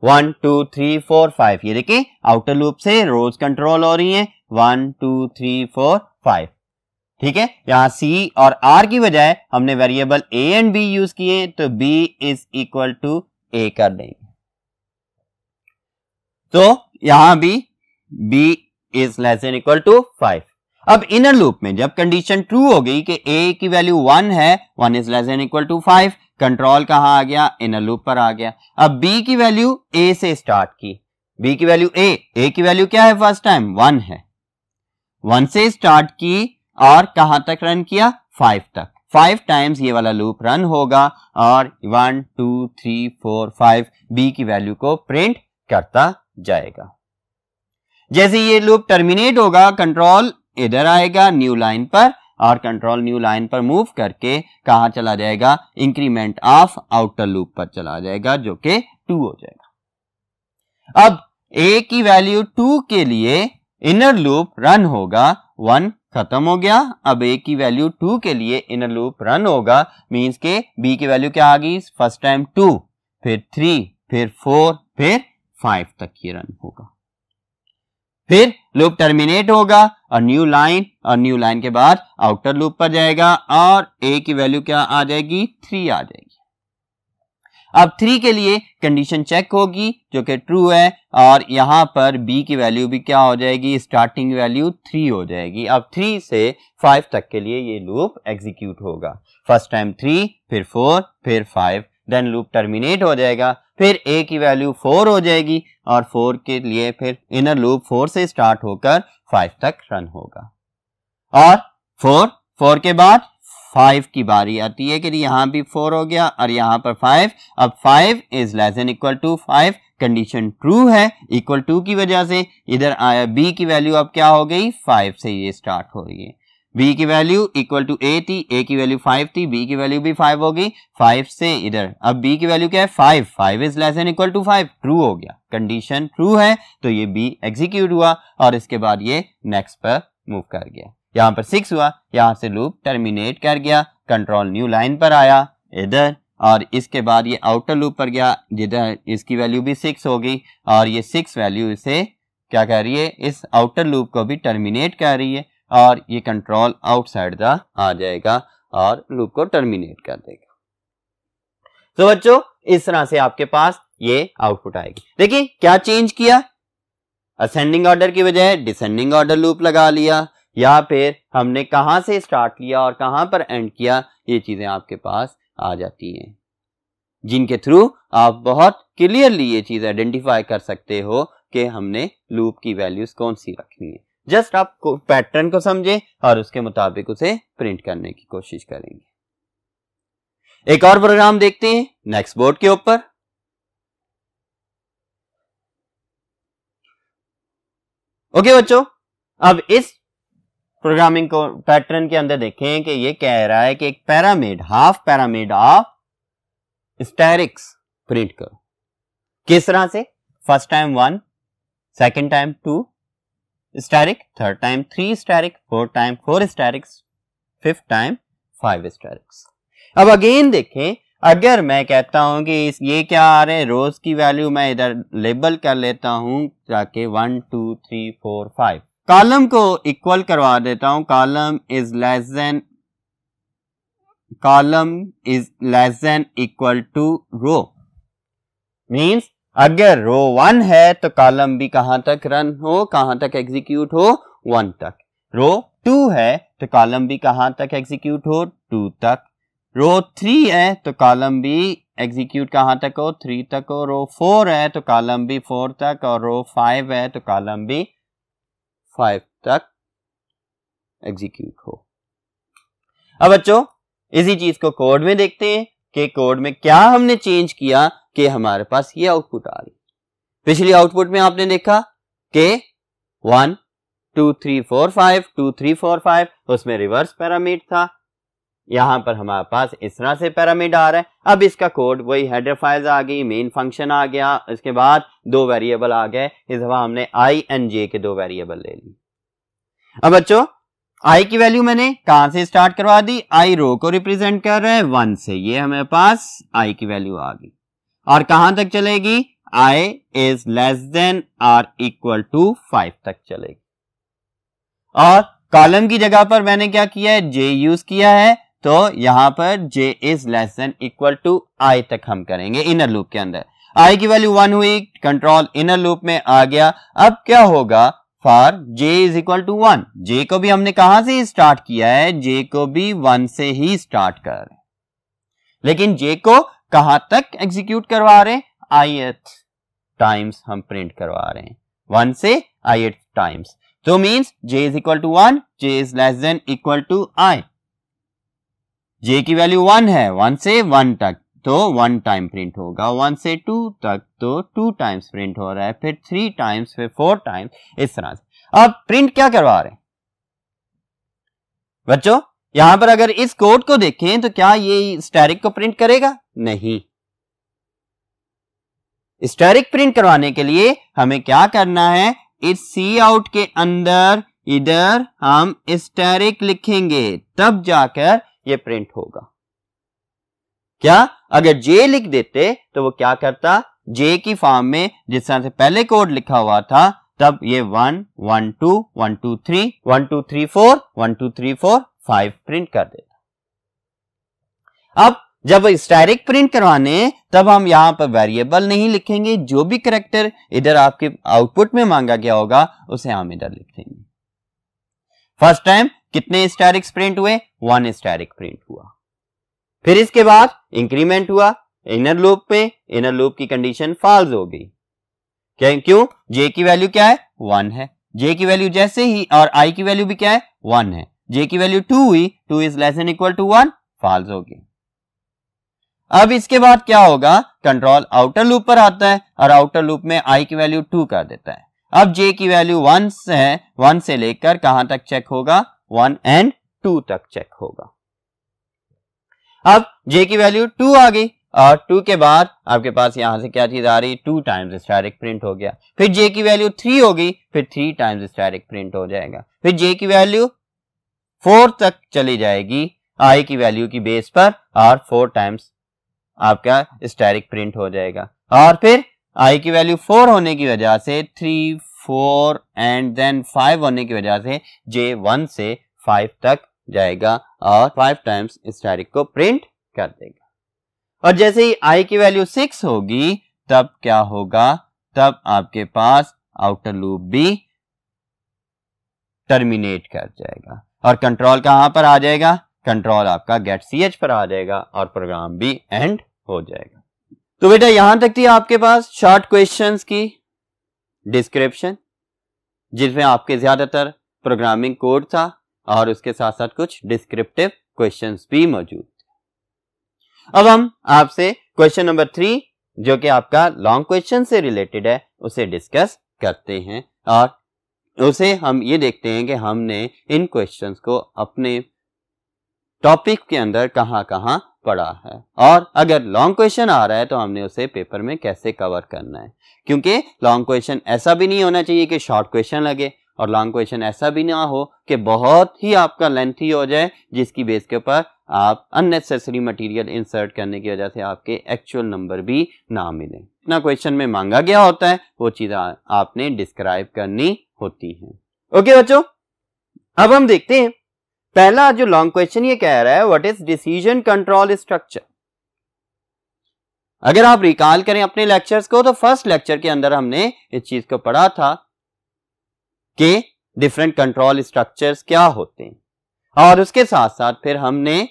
Speaker 1: 1 2 3 4 5, ये देखिए आउटर लूप से रोज कंट्रोल हो रही हैं, 1 2 3 4 5। ठीक है, यहां C और R की बजाय हमने variable A and B use किए, तो B is equal to A कर देंगे। तो यहां भी B is less than equal to 5। अब इनर लूप में जब कंडीशन ट्रू हो गई कि A की वैल्यू 1 है, 1 is less than equal to 5, control कहां आ गया, इनर लूप पर आ गया। अब B की वैल्यू A से स्टार्ट की, B की वैल्यू A की वैल्यू क्या है, फर्स्ट टाइम 1 है, 1 से स्टार्ट की और कहां तक रन किया, 5 तक। 5 टाइम्स ये वाला लूप रन होगा और 1 2 3 4 5 B की वैल्यू को प्रिंट करता जाएगा। जैसे ये लूप टर्मिनेट होगा, कंट्रोल इधर आएगा न्यू लाइन पर, और कंट्रोल न्यू लाइन पर मूव करके कहां चला जाएगा, इंक्रीमेंट ऑफ आउटर लूप पर चला जाएगा, जो कि 2 हो जाएगा। अब A की वैल्यू 2 के लिए इनर लूप रन होगा 1 खत्म हो गया। अब a की वैल्यू 2 के लिए इनर लूप रन होगा, मींस के b की वैल्यू क्या आ गई, फर्स्ट टाइम 2, फिर 3, फिर 4, फिर 5 तक ये रन होगा। फिर लूप टर्मिनेट होगा और न्यू लाइन के बाद आउटर लूप पर जाएगा और a की वैल्यू क्या आ जाएगी, 3 आ जाएगी। अब 3 के लिए कंडीशन चेक होगी जो कि ट्रू है और यहां पर b की वैल्यू भी क्या हो जाएगी, स्टार्टिंग वैल्यू 3 हो जाएगी। अब 3 से 5 तक के लिए ये लूप एग्जीक्यूट होगा, फर्स्ट टाइम 3, फिर 4, फिर 5, देन लूप टर्मिनेट हो जाएगा। फिर a की वैल्यू 4 हो जाएगी और 4 के लिए फिर इनर लूप 4 से स्टार्ट होकर 5 तक रन होगा। और 4 के बाद 5 की बारी आती है कि यहां भी 4 हो गया और यहां पर 5। अब 5 is less than equal to 5, condition true है इक्वल टू की वजह से इधर आया। b की वैल्यू अब क्या हो गई, 5 से ये स्टार्ट हो रही है। b की वैल्यू इक्वल टू a थी, a की वैल्यू 5 थी, b की वैल्यू भी 5 हो गई। 5 से इधर अब b की वैल्यू क्या है, 5 is less than equal to 5, true हो गया, कंडीशन ट्रू है तो ये b एग्जीक्यूट हुआ और इसके बाद ये नेक्स्ट पर मूव कर गया। यहां पर 6 हुआ, यहां से लूप टर्मिनेट कर गया, कंट्रोल न्यू लाइन पर आया इधर और इसके बाद ये आउटर लूप पर गया जिधर इसकी वैल्यू भी 6 हो गई और ये 6 वैल्यू इसे क्या कर रही है, इस आउटर लूप को भी टर्मिनेट कर रही है और ये कंट्रोल आउटसाइड द आ जाएगा और लूप को टर्मिनेट कर देगा। तो बच्चों इस तरह से आपके पास ये आउटपुट आएगी। देखिए क्या चेंज किया, असेंडिंग ऑर्डर की बजाय डिसेंडिंग ऑर्डर लूप लगा लिया या फिर हमने कहां से स्टार्ट किया और कहां पर एंड किया, ये चीजें आपके पास आ जाती हैं जिनके थ्रू आप बहुत क्लियरली ये चीज आइडेंटिफाई कर सकते हो कि हमने लूप की वैल्यूज कौन सी रखनी है। जस्ट आप पैटर्न को समझे और उसके मुताबिक उसे प्रिंट करने की कोशिश करेंगे। एक और प्रोग्राम देखते हैं नेक्स्ट बोर्ड के ऊपर। ओके बच्चों, अब इस प्रोग्रामिंग को पैटर्न के अंदर देखें कि ये कह रहा है कि एक pyramid, half pyramid of asterisks print करो। किस तरह से, first time 1, second time 2 asterisk, third time 3 asterisk, fourth time 4 asterisks, fifth time 5 asterisks. अब अगेन देखें, अगर मैं कहता हूं कि ये क्या आ रहे हैं, रोज की वैल्यू मैं इधर लेबल कर लेता हूं ताकि 1 2 3 4 5 कॉलम को इक्वल करवा देता हूं, column is less than equal to row. Means अगर रो 1 है तो कॉलम भी कहां तक रन हो, कहां तक एग्जीक्यूट हो, 1 तक। रो 2 है तो कॉलम भी कहां तक एग्जीक्यूट हो, 2 तक। रो 3 है तो कॉलम भी एग्जीक्यूट कहां तक हो, 3 तक हो। रो 4 है तो कॉलम भी 4 तक और रो 5 है तो कॉलम भी 5 तक एग्जीक्यूट हो। अब बच्चों इसी चीज को कोड में देखते हैं कि कोड में क्या हमने चेंज किया कि हमारे पास ये आउटपुट आ रही। पिछली आउटपुट में आपने देखा कि 1 2 3 4 5 2 3 4 5 उसमें रिवर्स पैरामीटर था, यहां पर हमारे पास इस तरह से पैरामीटर आ रहा है। अब इसका कोड वही हेडर फाइल्स आ गई, मेन फंक्शन आ गया, इसके बाद 2 वेरिएबल आ गए। इस दफा हमने i एंड j के 2 वेरिएबल ले ली। अब बच्चों i की वैल्यू मैंने कहां से स्टार्ट करवा दी, i रो को रिप्रेजेंट कर रहा है 1 से, ये हमारे पास i की वैल्यू आ गई और कहां तक चलेगी, i इज लेस देन और इक्वल टू 5 तक चलेगी। और कॉलम की जगह पर मैंने क्या किया है, j यूज किया है, तो यहां पर j is less than equal to i तक हम करेंगे इनर लूप के अंदर। i की वैल्यू 1 हुई, कंट्रोल इनर लूप में आ गया। अब क्या होगा, for j is equal to 1, j को भी हमने कहां से स्टार्ट किया है, j को भी 1 से ही स्टार्ट कर रहे हैं, लेकिन j को कहां तक एग्जीक्यूट करवा रहे हैं, ith टाइम्स हम प्रिंट करवा रहे हैं, 1 से ith टाइम्स। तो means j is equal to 1, j is less than equal to i। j की वैल्यू 1 है, 1 से 1 तक तो 1 टाइम प्रिंट होगा, 1 से 2 तक तो 2 टाइम्स प्रिंट हो रहा है, फिर 3 टाइम्स, फिर 4 टाइम्स, इस तरह से। अब प्रिंट क्या करवा रहे हैं बच्चों, यहां पर अगर इस कोड को देखें तो क्या ये स्टैरिक को प्रिंट करेगा, नहीं। स्टैरिक प्रिंट करवाने के लिए हमें क्या करना है, इस सी आउट के अंदर इधर हम स्टैरिक लिखेंगे तब जाकर ये प्रिंट होगा। क्या अगर जे लिख देते तो वो क्या करता, जे की फॉर्म में जिस तरह से पहले कोड लिखा हुआ था तब ये 1 1 2 1 2 3 1 2 3 4 1 2 3 4 5 प्रिंट कर देता। अब जब स्टैरिक प्रिंट करवाने तब हम यहां पर वेरिएबल नहीं लिखेंगे, जो भी कैरेक्टर इधर आपके आउटपुट में मांगा गया होगा उसे हम इधर लिख देंगे। फर्स्ट टाइम कितने स्टैरिक्स प्रिंट हुए, 1 स्टैरिक प्रिंट हुआ। फिर इसके बाद इंक्रीमेंट हुआ इनर लूप में, इनर लूप की कंडीशन फॉल्स हो गई। क्यों, जे की वैल्यू क्या है, 1 है। जे की वैल्यू जैसे ही, और आई की वैल्यू भी क्या है, 1 है। जे की वैल्यू 2 हुई, 2 is less than equal to 1, false हो गई। अब इसके बाद क्या होगा, कंट्रोल आउटर लूप पर आता है और आउटर लूप में आई की वैल्यू 2 कर देता है। अब जे की वैल्यू 1 है, 1 से लेकर कहां तक चेक होगा, 1 एंड 2 तक चेक होगा। अब जे की वैल्यू 2 आ गई और 2 के बाद आपके पास यहां से क्या चीज आ रही, 2 टाइम्स स्टैरिक प्रिंट हो गया। फिर जे की वैल्यू 3 हो गई, फिर 3 टाइम्स स्टैरिक प्रिंट हो जाएगा। फिर जे की वैल्यू 4 तक चली जाएगी आई की वैल्यू की बेस पर और 4 टाइम्स आपका स्टैरिक प्रिंट हो जाएगा। और फिर आई की वैल्यू 4 होने की वजह से 3 4 एंड देन 5 होने की वजह से जे 1 से 5 तक जाएगा और 5 टाइम्स स्टैरिक को प्रिंट कर देगा। और जैसे ही आई की वैल्यू 6 होगी तब क्या होगा, तब आपके पास आउटर लूप भी टर्मिनेट कर जाएगा और कंट्रोल कहां पर आ जाएगा, कंट्रोल आपका गेट ch पर आ जाएगा और प्रोग्राम भी एंड हो जाएगा। तो बेटा यहां तक थी आपके पास शॉर्ट क्वेश्चंस की डिस्क्रिप्शन, जिसमें आपके ज्यादातर प्रोग्रामिंग कोड था और उसके साथ साथ कुछ डिस्क्रिप्टिव क्वेश्चंस भी मौजूद थे। अब हम आपसे क्वेश्चन नंबर 3 जो कि आपका लॉन्ग क्वेश्चन से रिलेटेड है उसे डिस्कस करते हैं और उसे हम ये देखते हैं कि हमने इन क्वेश्चंस को अपने टॉपिक के अंदर कहां कहां पढ़ा है और अगर लॉन्ग क्वेश्चन आ रहा है तो हमने उसे पेपर में कैसे कवर करना है। क्योंकि लॉन्ग क्वेश्चन ऐसा भी नहीं होना चाहिए कि शॉर्ट क्वेश्चन लगे और लॉन्ग क्वेश्चन ऐसा भी ना हो कि बहुत ही आपका लेंथी हो जाए, जिसकी बेस के ऊपर आप अननेसेसरी मटेरियल इंसर्ट करने की वजह से आपके एक्चुअल नंबर भी ना मिले। इतना क्वेश्चन में मांगा गया होता है वो चीज आपने डिस्क्राइब करनी होती है। ओके बच्चों, अब हम देखते हैं पहला जो लॉन्ग क्वेश्चन ये कह रहा है, what is decision control structure. अगर आप रिकॉल करें अपने लेक्चर्स को तो फर्स्ट लेक्चर के अंदर हमने इस चीज को पढ़ा था कि डिफरेंट कंट्रोल स्ट्रक्चर्स क्या होते हैं और उसके साथ साथ फिर हमने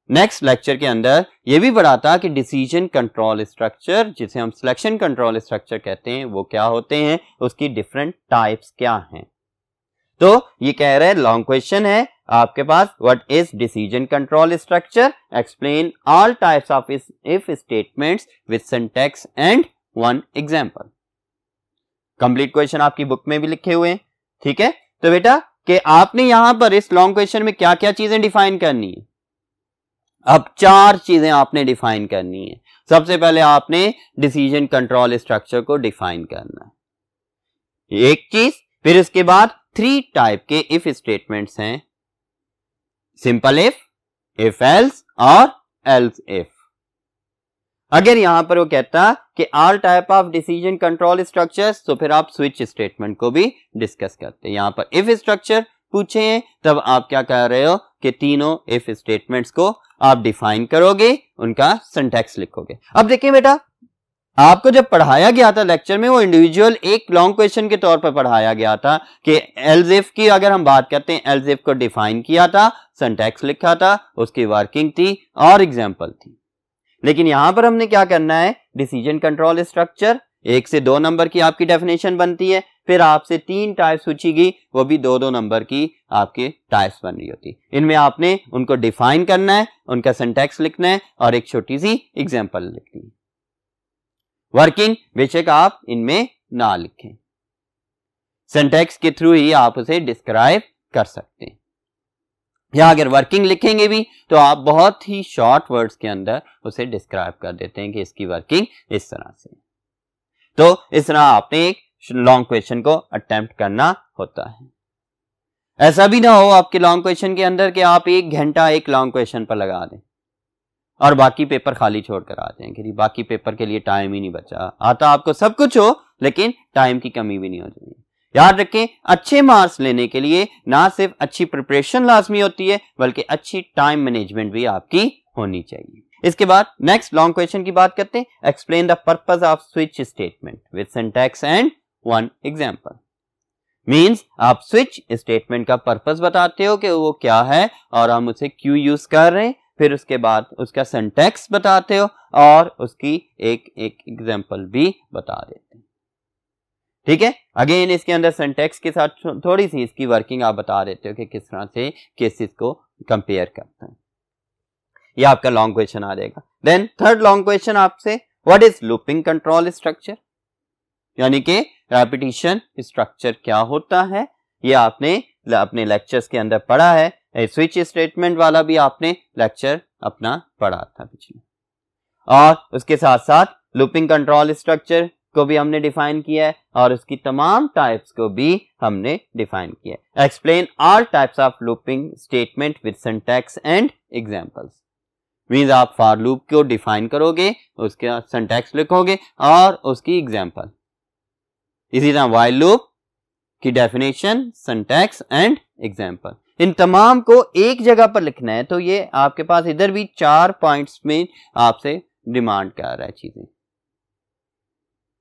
Speaker 1: नेक्स्ट लेक्चर के अंदर यह भी पढ़ा था कि डिसीजन कंट्रोल स्ट्रक्चर, जिसे हम सिलेक्शन कंट्रोल स्ट्रक्चर कहते हैं, वो क्या होते हैं, उसकी डिफरेंट टाइप्स क्या हैं। तो ये कह रहे हैं लॉन्ग क्वेश्चन है आपके पास, what is decision control structure, explain all types of if statements with syntax and one example. Complete question आपकी बुक में भी लिखे हुए हैं, ठीक है। तो बेटा कि आपने यहां पर इस लॉन्ग क्वेश्चन में क्या क्या चीजें डिफाइन करनी है, अब 4 चीजें आपने डिफाइन करनी है। सबसे पहले आपने डिसीजन कंट्रोल स्ट्रक्चर को डिफाइन करना है, एक चीज। फिर उसके बाद 3 टाइप के इफ स्टेटमेंट्स हैं, सिंपल इफ एल्स और एल्स इफ। अगर यहां पर वो कहता कि all type of decision control structures, तो फिर आप स्विच स्टेटमेंट को भी डिस्कस करते हैं। यहां पर इफ स्ट्रक्चर पूछे हैं तब आप क्या कर रहे हो कि तीनों इफ स्टेटमेंट्स को आप डिफाइन करोगे, उनका सिंटैक्स लिखोगे। अब देखिए बेटा, आपको जब पढ़ाया गया था लेक्चर में वो इंडिविजुअल एक लॉन्ग क्वेश्चन के तौर पर पढ़ाया गया था कि एल्स इफ की अगर हम बात करते हैं, एल्स इफ को डिफाइन किया था, सिंटैक्स लिखा था, उसकी वर्किंग थी और एग्जांपल थी। लेकिन यहां पर हमने क्या करना है, डिसीजन कंट्रोल स्ट्रक्चर 1 से 2 नंबर की आपकी डेफिनेशन बनती है, फिर आपसे 3 टाइप्स पूछी गई, वो भी 2-2 नंबर की आपके टाइप्स बन रही होती। इनमें आपने उनको डिफाइन करना है, उनका सिंटैक्स लिखना है और एक छोटी सी एग्जांपल लिखनी है। वर्किंग बेशक आप इनमें ना लिखें, सिंटैक्स के थ्रू ही आप उसे डिस्क्राइब कर सकते हैं। या अगर वर्किंग लिखेंगे भी तो आप बहुत ही शॉर्ट वर्ड्स के अंदर उसे डिस्क्राइब कर देते हैं कि इसकी वर्किंग इस तरह से। तो इस तरह आपने एक लॉन्ग क्वेश्चन को अटेम्प्ट करना होता है। ऐसा भी ना हो आपके लॉन्ग क्वेश्चन के अंदर कि आप 1 घंटा एक लॉन्ग क्वेश्चन पर लगा दें और बाकी पेपर खाली छोड़कर आ जाएं कि बाकी पेपर के लिए टाइम ही नहीं बचा। आता आपको सब कुछ हो लेकिन टाइम की कमी भी नहीं हो जाएगी। याद रखें, अच्छे मार्क्स लेने के लिए ना सिर्फ अच्छी प्रिपरेशन लाजमी होती है बल्कि अच्छी टाइम मैनेजमेंट भी आपकी होनी चाहिए। इसके बाद नेक्स्ट लॉन्ग क्वेश्चन की बात करते हैं। Explain the purpose off switch statement with syntax and one example. Means आप स्विच स्टेटमेंट का पर्पस बताते हो कि वो क्या है और हम उसे क्यों यूज कर रहे हैं, फिर उसके बाद उसका सिंटैक्स बताते हो और उसकी एक एग्जांपल भी बता देते हैं। ठीक है, अगेन इसके अंदर सिंटैक्स के साथ थोड़ी सी इसकी वर्किंग आप बता देते हो कि किस तरह से केसेस को कंपेयर करते हैं। ये आपका लॉन्ग क्वेश्चन आ जाएगा। देन थर्ड लॉन्ग क्वेश्चन आपसे, what is looping control structure, यानी कि रेपिटेशन स्ट्रक्चर क्या होता है। ये आपने अपने लेक्चर्स के अंदर पढ़ा है। स्विच स्टेटमेंट वाला भी आपने लेक्चर अपना पढ़ा था पिछले, और उसके साथ साथ लूपिंग कंट्रोल स्ट्रक्चर को भी हमने डिफाइन किया है और उसकी तमाम टाइप्स को भी हमने डिफाइन किया है। Explain all types of looping statement with syntax and examples. Means आप फॉर लूप को डिफाइन करोगे, उसका सिंटैक्स लिखोगे और उसकी एग्जांपल। इसी तरह व्हाइल लूप की डेफिनेशन, सिंटैक्स एंड एग्जांपल, इन तमाम को एक जगह पर लिखना है। तो ये आपके पास इधर भी 4 पॉइंट्स में आपसे डिमांड कर रहा है चीजें।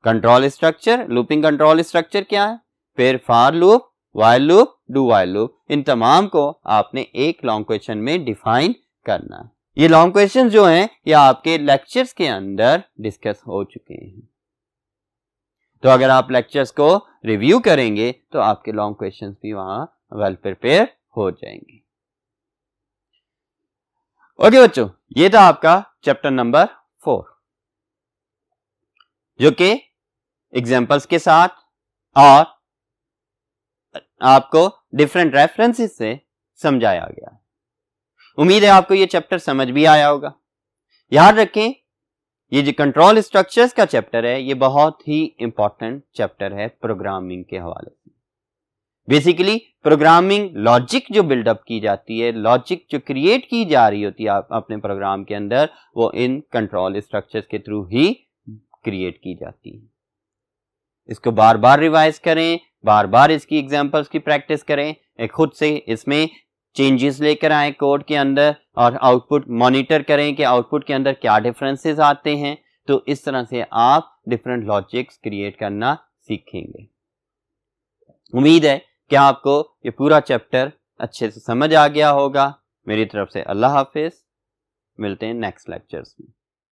Speaker 1: Control structure, looping control structure क्या है, फिर for loop, while loop, do while loop, इन तमाम को आपने एक लॉन्ग क्वेश्चन में डिफाइन करना है। ये लॉन्ग क्वेश्चन जो हैं ये आपके लेक्चर्स के अंदर डिस्कस हो चुके हैं। तो अगर आप लेक्चर्स को रिव्यू करेंगे तो आपके लॉन्ग क्वेश्चंस भी वहां वेल प्रिपेयर हो जाएंगे। ओके बच्चों, ये था आपका चैप्टर नंबर 4 जो कि एग्जांपल्स के साथ और आपको डिफरेंट रेफरेंसेस से समझाया गया। उम्मीद है आपको ये चैप्टर समझ भी आया होगा। याद रखें, ये जो कंट्रोल स्ट्रक्चर्स का चैप्टर है ये बहुत ही इंपॉर्टेंट चैप्टर है प्रोग्रामिंग के हवाले से। बेसिकली प्रोग्रामिंग लॉजिक जो बिल्डअप की जाती है, लॉजिक जो क्रिएट की जा रही होती है अपने प्रोग्राम के अंदर, वो इन कंट्रोल स्ट्रक्चर्स के थ्रू ही क्रिएट की जाती है। इसको बार बार रिवाइज करें, बार बार इसकी एग्जांपल्स की प्रैक्टिस करें, खुद से इसमें चेंजेस लेकर आए कोड के अंदर और आउटपुट मॉनिटर करें कि आउटपुट के अंदर क्या डिफरेंसेस आते हैं। तो इस तरह से आप डिफरेंट लॉजिक्स क्रिएट करना सीखेंगे। उम्मीद है कि आपको ये पूरा चैप्टर अच्छे से समझ आ गया होगा। मेरी तरफ से अल्लाह हाफिज, मिलते हैं नेक्स्ट लेक्चर्स में।